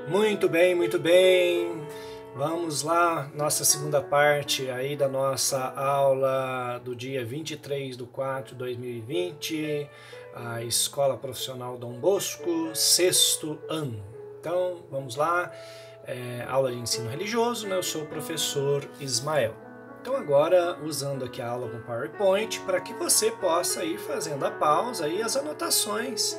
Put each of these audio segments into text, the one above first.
Muito bem, muito bem. Vamos lá, nossa segunda parte aí da nossa aula do dia 23/4/2020, a Escola Profissional Dom Bosco, sexto ano. Então, vamos lá, aula de ensino religioso, né? Eu sou o professor Ismael. Então agora, usando aqui a aula com PowerPoint, para que você possa ir fazendo a pausa e as anotações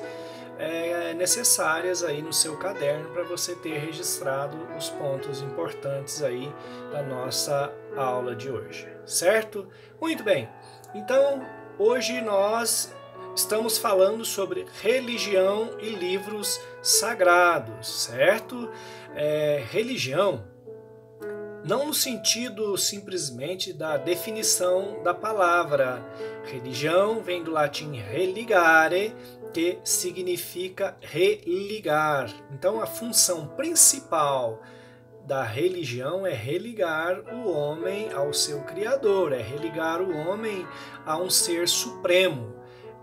necessárias aí no seu caderno para você ter registrado os pontos importantes aí da nossa aula de hoje, certo? Muito bem, então hoje nós estamos falando sobre religião e livros sagrados, certo? Religião, não no sentido simplesmente da definição da palavra. Religião vem do latim religare, que significa religar. Então a função principal da religião é religar o homem ao seu Criador, é religar o homem a um ser supremo.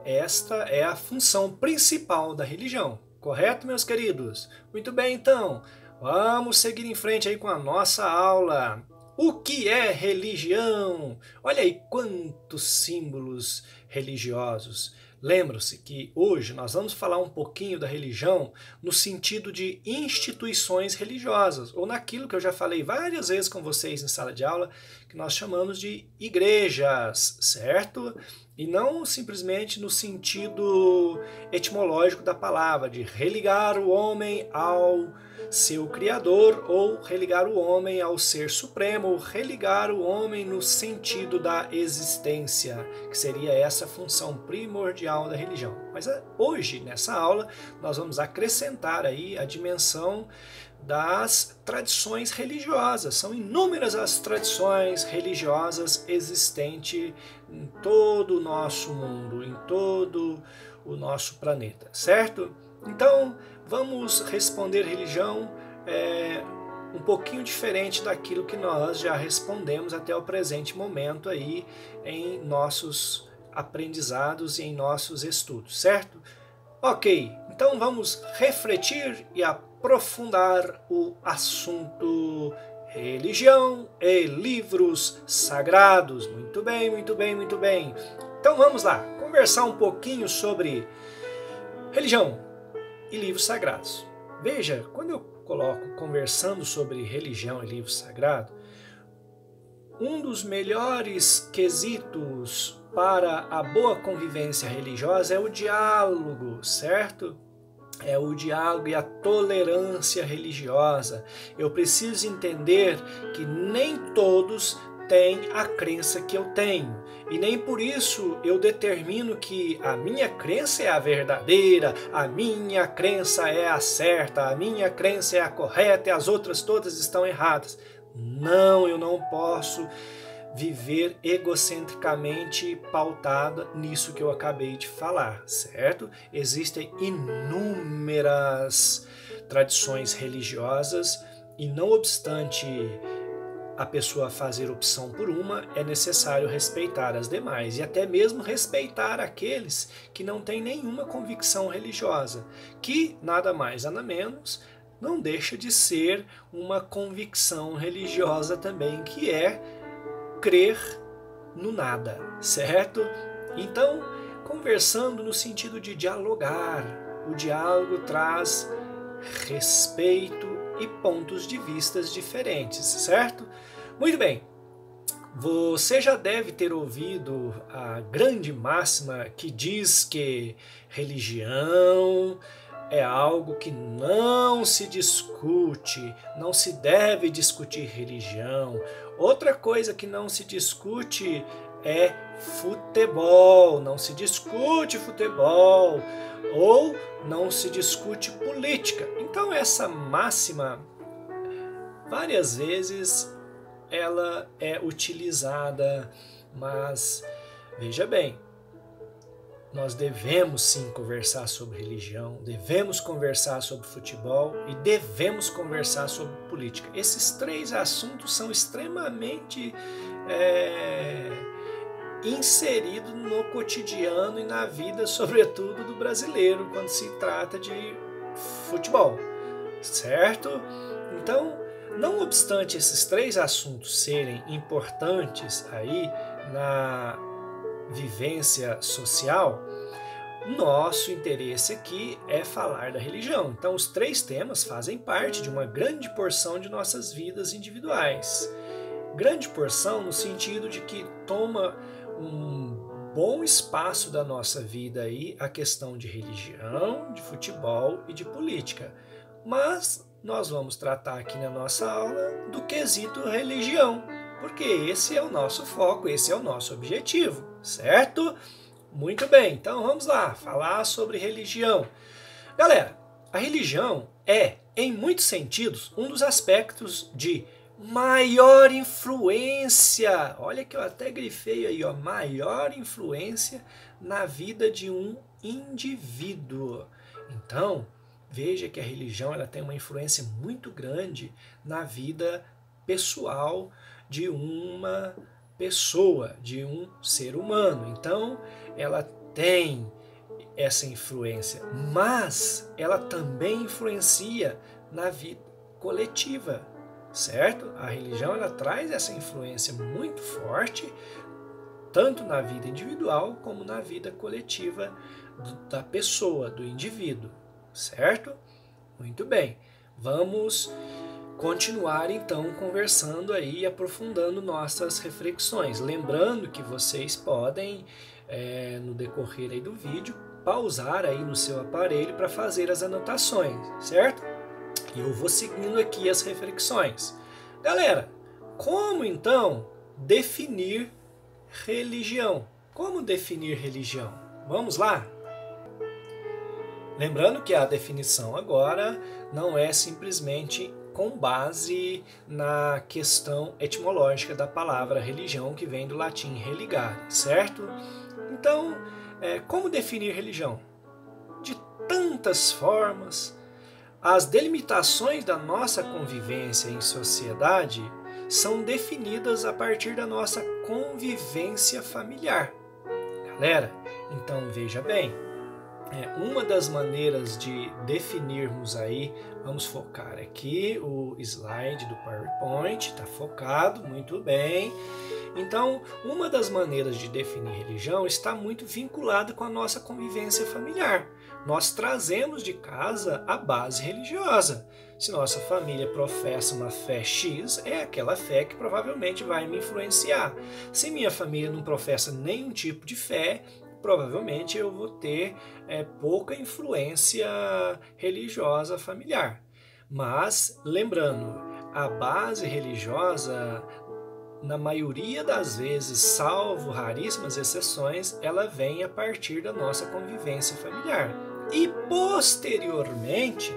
Esta é a função principal da religião, correto, meus queridos? Muito bem, então, vamos seguir em frente aí com a nossa aula. O que é religião? Olha aí quantos símbolos religiosos. Lembram-se que hoje nós vamos falar um pouquinho da religião no sentido de instituições religiosas, ou naquilo que eu já falei várias vezes com vocês em sala de aula, que nós chamamos de igrejas, certo? E não simplesmente no sentido etimológico da palavra, de religar o homem ao seu Criador, ou religar o homem ao Ser Supremo, ou religar o homem no sentido da existência, que seria essa a função primordial da religião. Mas hoje, nessa aula, nós vamos acrescentar aí a dimensão das tradições religiosas. São inúmeras as tradições religiosas existentes em todo o nosso mundo, em todo o nosso planeta, certo? Então, vamos responder religião um pouquinho diferente daquilo que nós já respondemos até o presente momento aí em nossos aprendizados e em nossos estudos, certo? Ok, então vamos refletir e aprofundar o assunto religião e livros sagrados. Muito bem, muito bem, muito bem. Então vamos lá, conversar um pouquinho sobre religião e livros sagrados. Veja, quando eu coloco conversando sobre religião e livro sagrado, um dos melhores quesitos para a boa convivência religiosa é o diálogo, certo? É o diálogo e a tolerância religiosa. Eu preciso entender que nem todos têm a crença que eu tenho. E nem por isso eu determino que a minha crença é a verdadeira, a minha crença é a certa, a minha crença é a correta e as outras todas estão erradas. Não, eu não posso viver egocentricamente pautada nisso que eu acabei de falar, certo? Existem inúmeras tradições religiosas e não obstante a pessoa fazer opção por uma, é necessário respeitar as demais e até mesmo respeitar aqueles que não têm nenhuma convicção religiosa, que nada mais nada menos não deixa de ser uma convicção religiosa também, que é crer no nada, certo? Então, conversando no sentido de dialogar, o diálogo traz respeito e pontos de vistas diferentes, certo? Muito bem, você já deve ter ouvido a grande máxima que diz que religião é algo que não se discute, não se deve discutir religião. Outra coisa que não se discute é futebol, não se discute futebol, ou não se discute política. Então essa máxima, várias vezes, ela é utilizada, mas veja bem, nós devemos sim conversar sobre religião, devemos conversar sobre futebol e devemos conversar sobre política. Esses três assuntos são extremamente inseridos no cotidiano e na vida, sobretudo do brasileiro, quando se trata de futebol, certo? Então, não obstante esses três assuntos serem importantes aí na vivência social, nosso interesse aqui é falar da religião. Então, os três temas fazem parte de uma grande porção de nossas vidas individuais. Grande porção no sentido de que toma um bom espaço da nossa vida aí a questão de religião, de futebol e de política. Mas nós vamos tratar aqui na nossa aula do quesito religião, porque esse é o nosso foco, esse é o nosso objetivo, certo? Muito bem, então vamos lá, falar sobre religião. Galera, a religião é, em muitos sentidos, um dos aspectos de maior influência, olha que eu até grifei aí, ó, maior influência na vida de um indivíduo. Então, veja que a religião ela tem uma influência muito grande na vida pessoal de uma pessoa, de um ser humano. Então, ela tem essa influência, mas ela também influencia na vida coletiva, certo? A religião ela traz essa influência muito forte, tanto na vida individual como na vida coletiva da pessoa, do indivíduo, certo? Muito bem, vamos continuar então conversando aí e aprofundando nossas reflexões. Lembrando que vocês podem, no decorrer aí do vídeo, pausar aí no seu aparelho para fazer as anotações, certo? E eu vou seguindo aqui as reflexões. Galera, como então definir religião? Como definir religião? Vamos lá? Lembrando que a definição agora não é simplesmente com base na questão etimológica da palavra religião, que vem do latim religare, certo? Então, como definir religião? De tantas formas. As delimitações da nossa convivência em sociedade são definidas a partir da nossa convivência familiar. Galera, então veja bem, uma das maneiras de definirmos aí, vamos focar aqui o slide do PowerPoint, está focado, muito bem. Então, uma das maneiras de definir religião está muito vinculada com a nossa convivência familiar. Nós trazemos de casa a base religiosa. Se nossa família professa uma fé X, é aquela fé que provavelmente vai me influenciar. Se minha família não professa nenhum tipo de fé, provavelmente eu vou ter pouca influência religiosa familiar. Mas, lembrando, a base religiosa, na maioria das vezes, salvo raríssimas exceções, ela vem a partir da nossa convivência familiar. E posteriormente,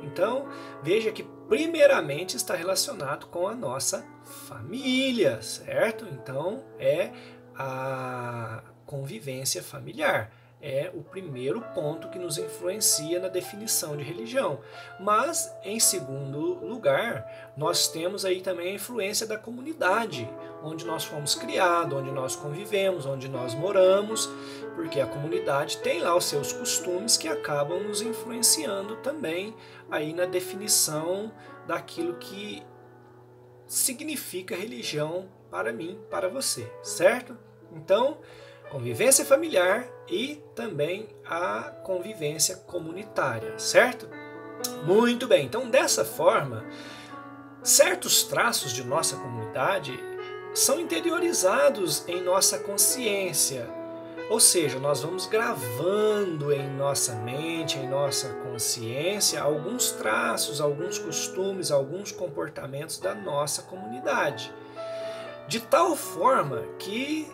então, veja que primeiramente está relacionado com a nossa família, certo? Então, é a convivência familiar. É o primeiro ponto que nos influencia na definição de religião. Mas, em segundo lugar, nós temos aí também a influência da comunidade, onde nós fomos criados, onde nós convivemos, onde nós moramos, porque a comunidade tem lá os seus costumes que acabam nos influenciando também aí na definição daquilo que significa religião para mim, para você, certo? Então, convivência familiar e também a convivência comunitária, certo? Muito bem, então dessa forma, certos traços de nossa comunidade são interiorizados em nossa consciência, ou seja, nós vamos gravando em nossa mente, em nossa consciência, alguns traços, alguns costumes, alguns comportamentos da nossa comunidade, de tal forma que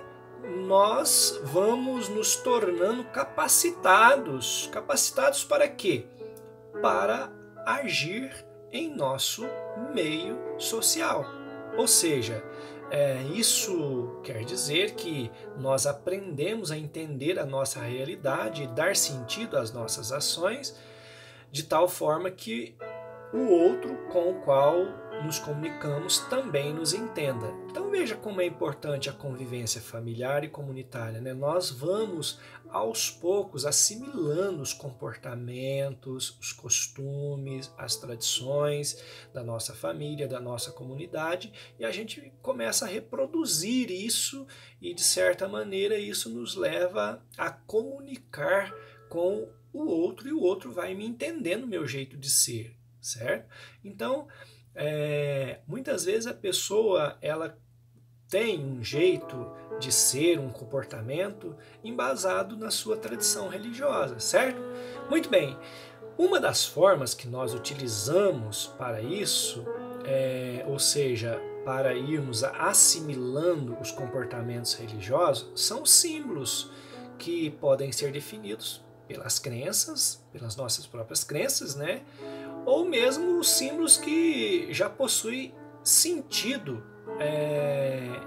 nós vamos nos tornando capacitados. Capacitados para quê? Para agir em nosso meio social. Ou seja, isso quer dizer que nós aprendemos a entender a nossa realidade e dar sentido às nossas ações de tal forma que o outro com o qual nos comunicamos também nos entenda. Então veja como é importante a convivência familiar e comunitária, né? Nós vamos aos poucos assimilando os comportamentos, os costumes, as tradições da nossa família, da nossa comunidade, e a gente começa a reproduzir isso e de certa maneira isso nos leva a comunicar com o outro e o outro vai me entender no meu jeito de ser, certo? Então, muitas vezes a pessoa ela tem um jeito de ser, um comportamento embasado na sua tradição religiosa, certo? Muito bem, uma das formas que nós utilizamos para isso, ou seja, para irmos assimilando os comportamentos religiosos, são símbolos que podem ser definidos pelas crenças, pelas nossas próprias crenças, né? Ou mesmo símbolos que já possuem sentido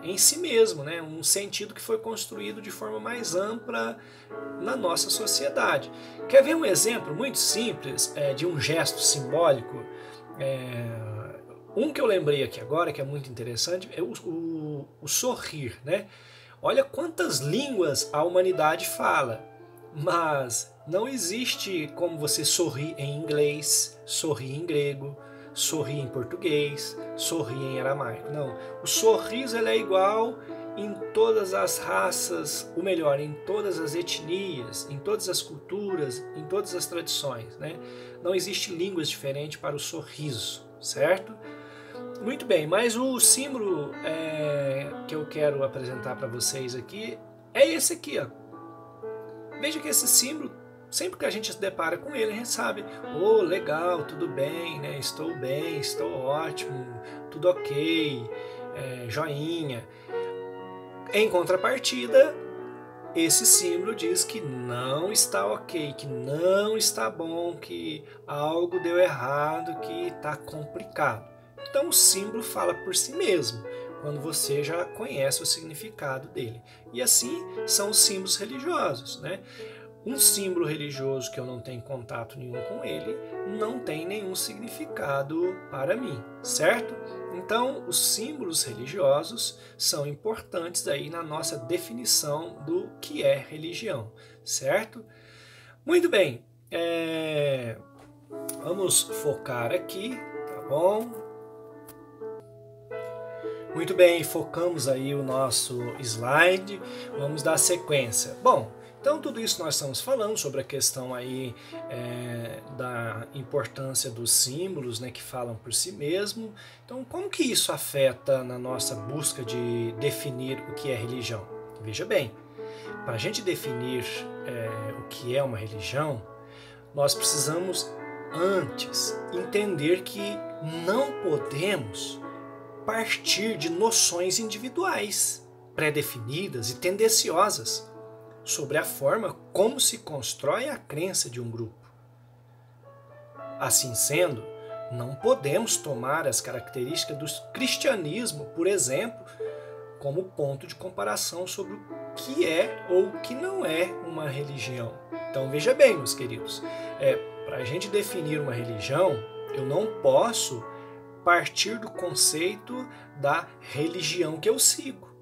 em si mesmo, né? Um sentido que foi construído de forma mais ampla na nossa sociedade. Quer ver um exemplo muito simples de um gesto simbólico? Um que eu lembrei aqui agora, que é muito interessante, é o sorrir, né? Olha quantas línguas a humanidade fala, mas não existe como você sorrir em inglês, sorrir em grego, sorrir em português, sorrir em aramaico. Não, o sorriso ele é igual em todas as raças, ou melhor, em todas as etnias, em todas as culturas, em todas as tradições, né? Não existe línguas diferentes para o sorriso, certo? Muito bem, mas o símbolo que eu quero apresentar para vocês aqui é esse aqui, ó. Veja que esse símbolo, sempre que a gente se depara com ele, a gente sabe, oh, legal, tudo bem, né? Estou bem, estou ótimo, tudo ok, joinha. Em contrapartida, esse símbolo diz que não está ok, que não está bom, que algo deu errado, que está complicado. Então o símbolo fala por si mesmo, quando você já conhece o significado dele. E assim são os símbolos religiosos, né? Um símbolo religioso que eu não tenho contato nenhum com ele, não tem nenhum significado para mim, certo? Então, os símbolos religiosos são importantes aí na nossa definição do que é religião, certo? Muito bem, vamos focar aqui, tá bom? Muito bem, focamos aí o nosso slide, vamos dar sequência. Bom, então tudo isso nós estamos falando sobre a questão aí da importância dos símbolos, né, que falam por si mesmo. Então como que isso afeta na nossa busca de definir o que é religião? Veja bem, para a gente definir o que é uma religião, nós precisamos antes entender que não podemos partir de noções individuais, pré-definidas e tendenciosas sobre a forma como se constrói a crença de um grupo. Assim sendo, não podemos tomar as características do cristianismo, por exemplo, como ponto de comparação sobre o que é ou o que não é uma religião. Então veja bem, meus queridos, para a gente definir uma religião, eu não posso partir do conceito da religião que eu sigo,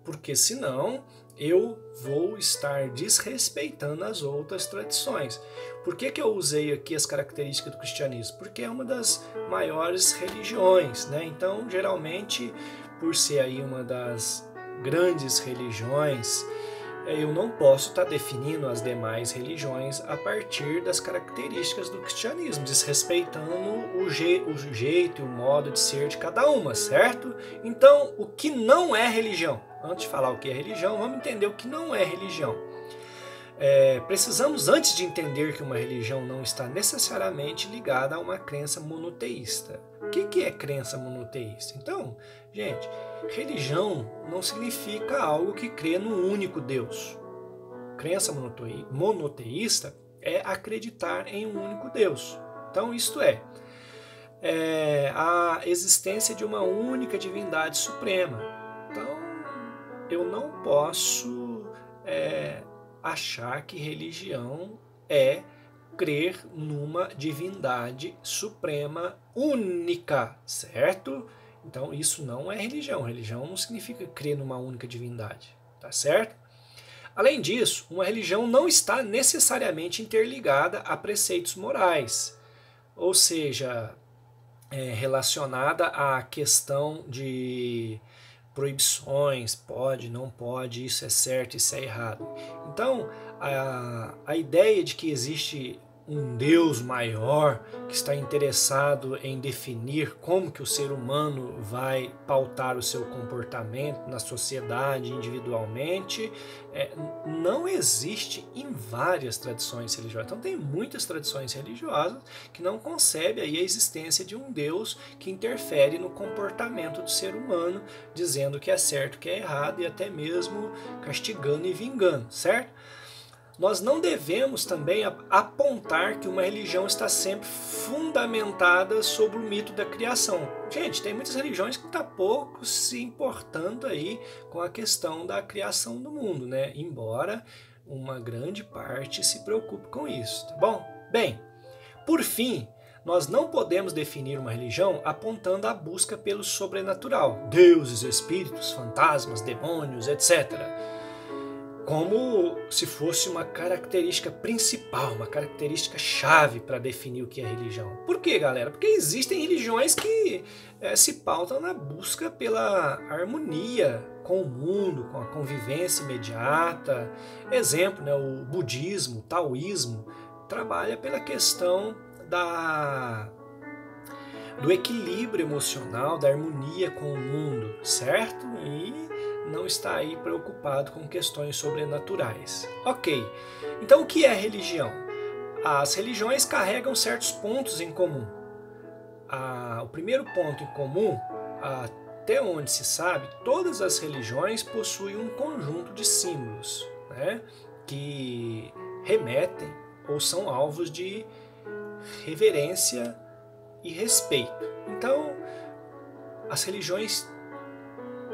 porque senão eu vou estar desrespeitando as outras tradições. Por que eu usei aqui as características do cristianismo? Porque é uma das maiores religiões, né? Então, geralmente, por ser aí uma das grandes religiões, eu não posso estar definindo as demais religiões a partir das características do cristianismo, desrespeitando o jeito e o modo de ser de cada uma, certo? Então, o que não é religião? Antes de falar o que é religião, vamos entender o que não é religião. Precisamos, antes de entender que uma religião não está necessariamente ligada a uma crença monoteísta. O que é crença monoteísta? Então, gente, religião não significa algo que crê num único Deus. Crença monoteísta é acreditar em um único Deus. Então, isto é a existência de uma única divindade suprema. Então, eu não posso achar que religião é crer numa divindade suprema única, certo? Então isso não é religião. Religião não significa crer numa única divindade, tá certo? Além disso, uma religião não está necessariamente interligada a preceitos morais, ou seja, relacionada à questão de proibições, pode, não pode, isso é certo, isso é errado. Então, a ideia de que existe um Deus maior que está interessado em definir como que o ser humano vai pautar o seu comportamento na sociedade, individualmente, não existe em várias tradições religiosas. Então tem muitas tradições religiosas que não concebem aí a existência de um Deus que interfere no comportamento do ser humano, dizendo que é certo, que é errado e até mesmo castigando e vingando, certo? Nós não devemos também apontar que uma religião está sempre fundamentada sobre o mito da criação. Gente, tem muitas religiões que estão pouco se importando aí com a questão da criação do mundo, né? Embora uma grande parte se preocupe com isso, tá bom? Bem, por fim, nós não podemos definir uma religião apontando a busca pelo sobrenatural, deuses, espíritos, fantasmas, demônios, etc., como se fosse uma característica principal, uma característica chave para definir o que é religião. Por quê, galera? Porque existem religiões que se pautam na busca pela harmonia com o mundo, com a convivência imediata. Exemplo, né, o budismo, o taoísmo, trabalha pela questão do equilíbrio emocional, da harmonia com o mundo, certo? E não está aí preocupado com questões sobrenaturais. Ok, então o que é religião? As religiões carregam certos pontos em comum. O primeiro ponto em comum, até onde se sabe, todas as religiões possuem um conjunto de símbolos, né, que remetem ou são alvos de reverência e respeito. Então, as religiões,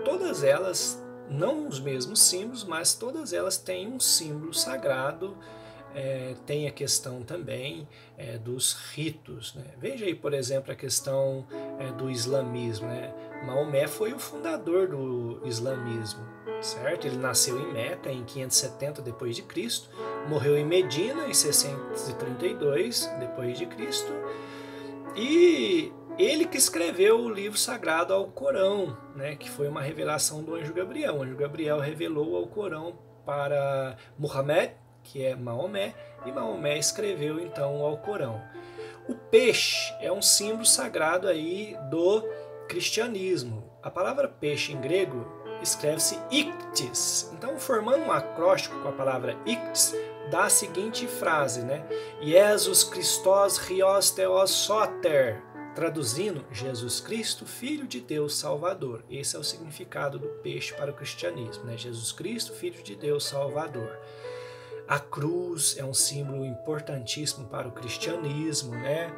todas elas, não os mesmos símbolos, mas todas elas têm um símbolo sagrado, tem a questão também dos ritos, né? Veja aí, por exemplo, a questão do islamismo, né? Maomé foi o fundador do islamismo, certo? Ele nasceu em Meca em 570 d.C., morreu em Medina em 632 d.C., e ele que escreveu o livro sagrado Alcorão, né, que foi uma revelação do anjo Gabriel. O anjo Gabriel revelou o Alcorão para Muhammad, que é Maomé, e Maomé escreveu então o Alcorão. O peixe é um símbolo sagrado aí do cristianismo. A palavra peixe em grego escreve-se ictis. Então, formando um acróstico com a palavra ictis, dá a seguinte frase, né? Jesus Christos Rios Theos Soter. Traduzindo, Jesus Cristo, Filho de Deus Salvador. Esse é o significado do peixe para o cristianismo, né? Jesus Cristo, Filho de Deus Salvador. A cruz é um símbolo importantíssimo para o cristianismo, né?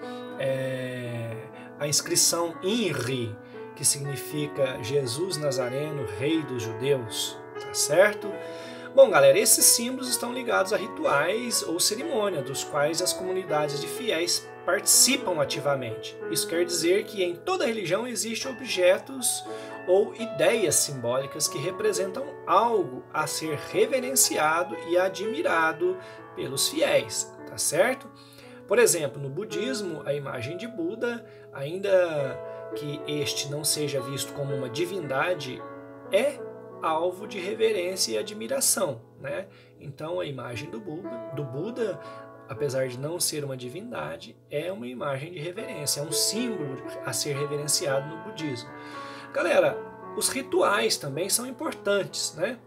A inscrição INRI, que significa Jesus Nazareno, Rei dos Judeus, tá certo? Bom, galera, esses símbolos estão ligados a rituais ou cerimônia, dos quais as comunidades de fiéis participam ativamente. Isso quer dizer que em toda religião existem objetos ou ideias simbólicas que representam algo a ser reverenciado e admirado pelos fiéis, tá certo? Por exemplo, no budismo, a imagem de Buda, ainda que este não seja visto como uma divindade, é alvo de reverência e admiração, né? Então a imagem do Buda, apesar de não ser uma divindade, é uma imagem de reverência, é um símbolo a ser reverenciado no budismo. Galera, os rituais também são importantes, né?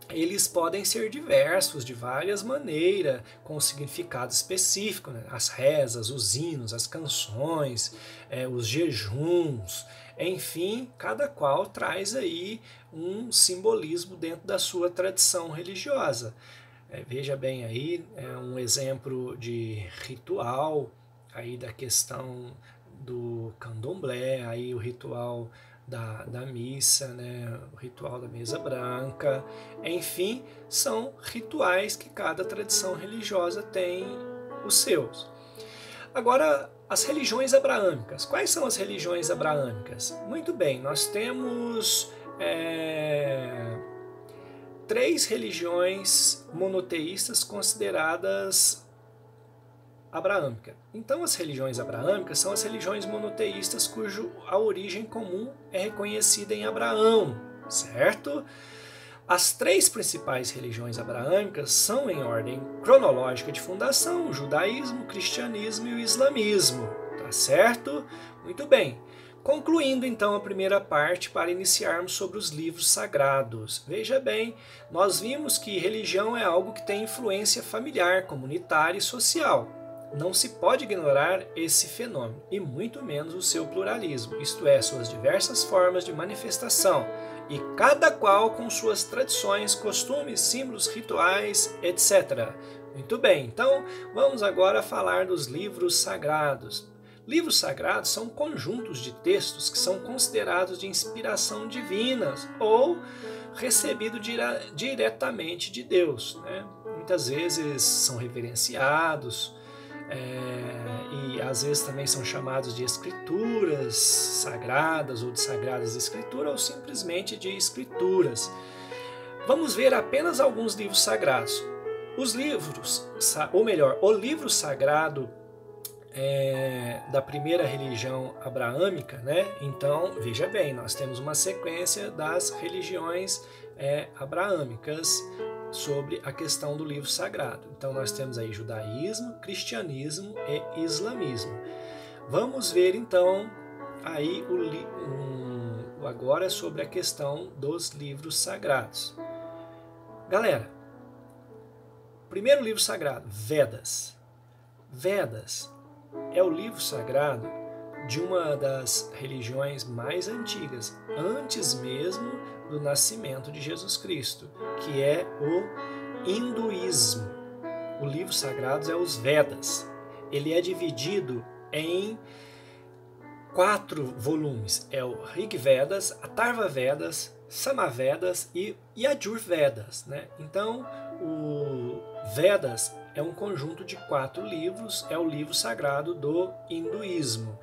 Eles podem ser diversos, de várias maneiras, com significado específico, né? As rezas, os hinos, as canções, os jejuns, enfim, cada qual traz aí um simbolismo dentro da sua tradição religiosa. Veja bem aí, um exemplo de ritual, aí da questão do candomblé, aí o ritual da missa, né? O ritual da mesa branca, enfim, são rituais que cada tradição religiosa tem os seus. Agora, as religiões abraâmicas. Quais são as religiões abraâmicas? Muito bem, nós temos 3 religiões monoteístas consideradas abraâmicas. Então, as religiões abraâmicas são as religiões monoteístas cuja a origem comum é reconhecida em Abraão, certo? As 3 principais religiões abraâmicas são em ordem cronológica de fundação: o judaísmo, o cristianismo e o islamismo, tá certo? Muito bem. Concluindo então a primeira parte para iniciarmos sobre os livros sagrados. Veja bem, nós vimos que religião é algo que tem influência familiar, comunitária e social. Não se pode ignorar esse fenômeno, e muito menos o seu pluralismo, isto é, suas diversas formas de manifestação, e cada qual com suas tradições, costumes, símbolos, rituais, etc. Muito bem, então vamos agora falar dos livros sagrados. Livros sagrados são conjuntos de textos que são considerados de inspiração divina ou recebido diretamente de Deus, né? Muitas vezes são reverenciados, e às vezes também são chamados de escrituras sagradas ou de sagradas escrituras ou simplesmente de escrituras. Vamos ver apenas alguns livros sagrados. Os livros, ou melhor, o livro sagrado da primeira religião abraâmica, né? Então, veja bem, nós temos uma sequência das religiões abraâmicas sobre a questão do livro sagrado. Então, nós temos aí judaísmo, cristianismo e islamismo. Vamos ver, então, aí agora sobre a questão dos livros sagrados. Galera, primeiro livro sagrado, Vedas. Vedas é o livro sagrado de uma das religiões mais antigas, antes mesmo do nascimento de Jesus Cristo, que é o hinduísmo. O livro sagrado é os Vedas. Ele é dividido em 4 volumes. É o Rig Vedas, Atharva Vedas, Samavedas e Yajur Vedas, né? Então, o Vedas é um conjunto de 4 livros, é o livro sagrado do hinduísmo.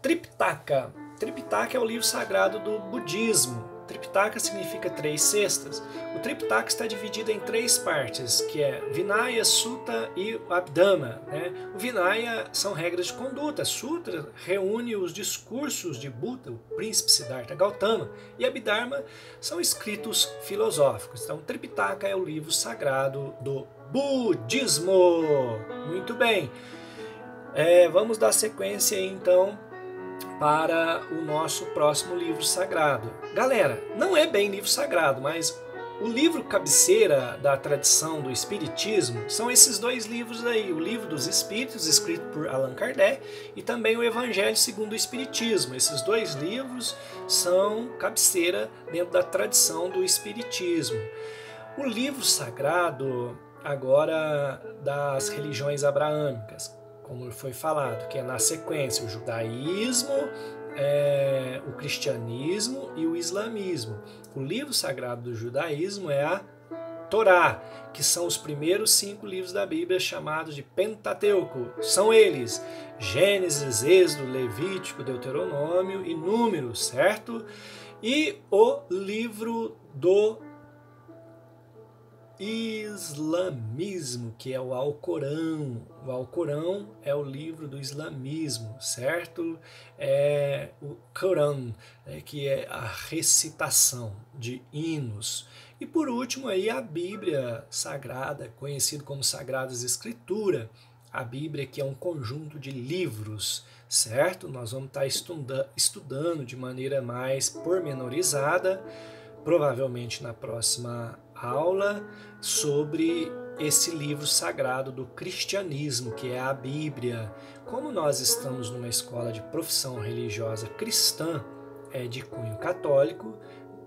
Tripitaka. Tripitaka é o livro sagrado do budismo. Tripitaka significa 3 cestas. O Tripitaka está dividido em 3 partes, que é Vinaya, Sutta e Abhidhamma, né? O Vinaya são regras de conduta, Sutra reúne os discursos de Buda, o príncipe Siddhartha Gautama, e Abhidharma são escritos filosóficos. Então, Tripitaka é o livro sagrado do budismo. Muito bem. Vamos dar sequência então para o nosso próximo livro sagrado. Galera, não é bem livro sagrado, mas o livro cabeceira da tradição do Espiritismo são esses 2 livros aí, o Livro dos Espíritos, escrito por Allan Kardec, e também o Evangelho segundo o Espiritismo. Esses 2 livros são cabeceira dentro da tradição do Espiritismo. O livro sagrado, agora, das religiões abraâmicas, como foi falado, que é na sequência o judaísmo, o cristianismo e o islamismo. O livro sagrado do judaísmo é a Torá, que são os primeiros 5 livros da Bíblia chamados de Pentateuco. São eles Gênesis, Êxodo, Levítico, Deuteronômio e Números, certo? E o livro do islamismo, que é o Alcorão. O Alcorão é o livro do islamismo, certo? É o Corão, que é a recitação de hinos. E por último aí a Bíblia Sagrada, conhecido como Sagradas Escrituras. A Bíblia, que é um conjunto de livros, certo? Nós vamos estar estudando de maneira mais pormenorizada, provavelmente na próxima aula, sobre esse livro sagrado do cristianismo, que é a Bíblia. Como nós estamos numa escola de profissão religiosa cristã, de cunho católico,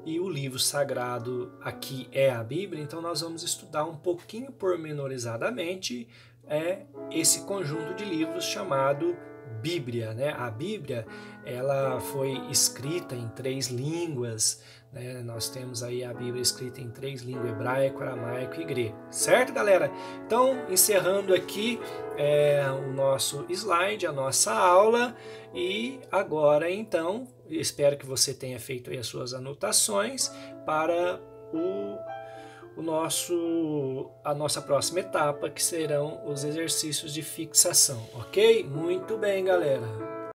e o livro sagrado aqui é a Bíblia, então nós vamos estudar um pouquinho pormenorizadamente esse conjunto de livros chamado Bíblia, né? A Bíblia, ela foi escrita em 3 línguas, né? Nós temos aí a Bíblia escrita em 3 línguas, hebraico, aramaico e grego, certo, galera? Então, encerrando aqui o nosso slide, a nossa aula, e agora, então, espero que você tenha feito aí as suas anotações para a nossa próxima etapa, que serão os exercícios de fixação, ok? Muito bem, galera!